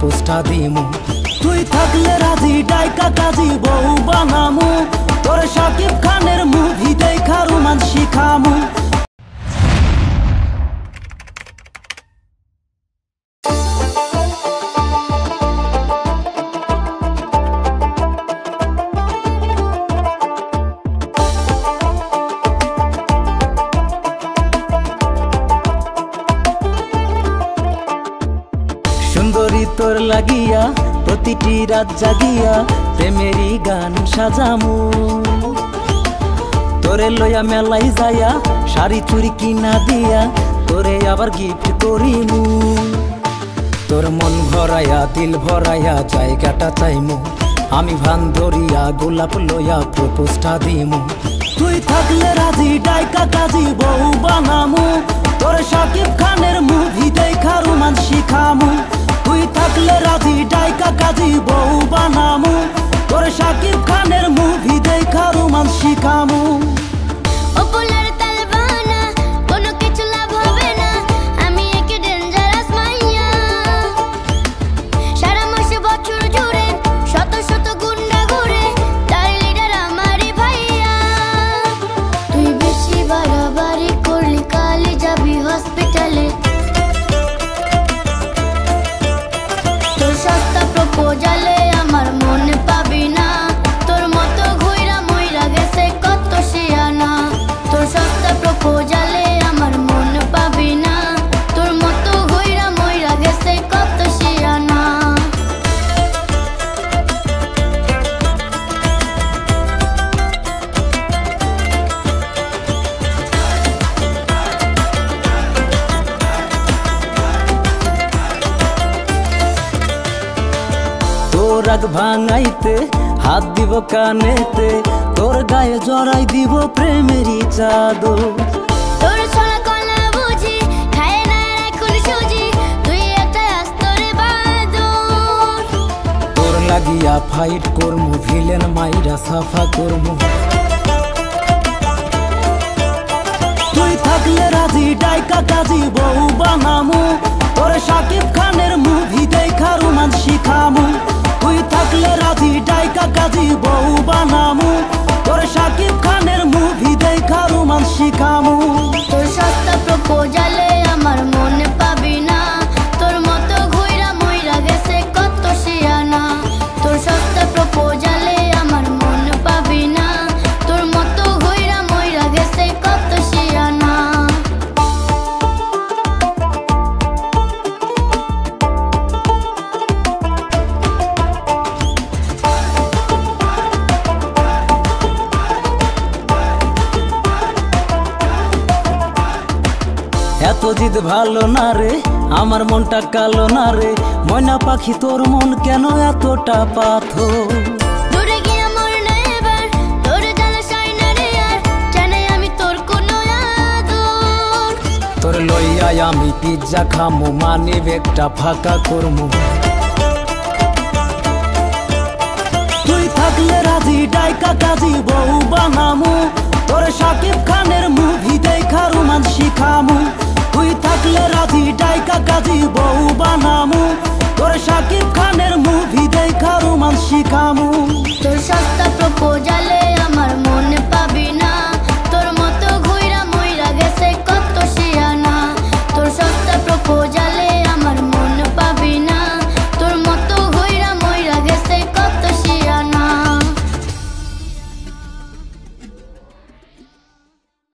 প্রপোজটা দিমু। তুই থাকলে রাজি ডাইকা কাজী বউ বানামু, তোর শাকিব খানের মুভি দেখা রোমান্স শিখামু। সুন্দরী তোর লাগিয়া প্রতিটি রাত জাগিয়া প্রেমেরই গান সাজামু। তোরে লইয়া মেলাই যাইয়া শাড়ি চুরি কিনা দিয়া তোরে আবার গিফট করিমু। তোর মন ভরাইয়া দিল ভরাইয়া জায়গাটা চাইমু, আমি ভান ধরিয়া গোলাপ লইয়া প্রপোজটা দিমু। তুই থাকলে রাজি ডাইকা কাজী বউ বানামু, তোর শাকিব খানের মুভি দেখা রোমান্স শিখামু। তুই থাকলে রাজি ডাইকা কাজী বউ বানামু, তোর শাকিব খানের মুভি দেখা রোমান্স শিখামু। প্রপোজালে আমার মন পাবি না, তোর মতো ঘুইরা মইরা গেছে কত শিয়ানা। তোর সস্তা প্রপোজালে আমার মন পাবি না, তোর মতো ঘুইরা মইরা গেছে কত শিয়ানা। রাগ ভাঙাইতে হাত দিব কানেতে, তোর গায়ে জড়াই দিব প্রেমেরই চাদর। তোর সোনা কলা বুঝি খায় না এখন সুজি, তুই একটা আস্তরে বাদর। তোর লাগিয়া ফাইট করমু, ভিলেন মাইরা সাফা করমু। তুই থাকলে রাজি ডাইকা কাজী বউ বানামু, তোর শাকিব খানের মুভি দেখা রোমান্স শিখামু। তুই থাকলে রাজি ডাইকা কাজী বউ বানামু, তোর শাকিব খানের মুভি দেখা রোমান্স শিখামু। তোর সস্তা প্রপোজালে আমার মন পাবি না, তোর মতো ঘুইরা মইরা গেছে কত শিয়ানা। তোর সস্তা প্রপোজালে আমার মন পাবি না, তোর মতো ঘুইরা মইরা গেছে কত শিয়ানা। এত জিদ ভালো না রে, আমার মনটা কালো না রে, ময়না পাখি তোর মন কেন এতটা পাথর। দূরে গিয়া মর না এবার, তোর জ্বালা সয় না রে আর, জানাই আমি তোর কোনো আদর। তোর লইয়া আমি পিজ্জা খামু, মানি ব্যাগটা ফাঁকা করমু। তুই থাকলে রাজি ডাইকা কাজী বউ বানামু, তোর শাকিব খানের মুভি দেখা রোমান্স শিখামু। তুই থাকলে রাজি ডাইকা কাজী বউ বানামু,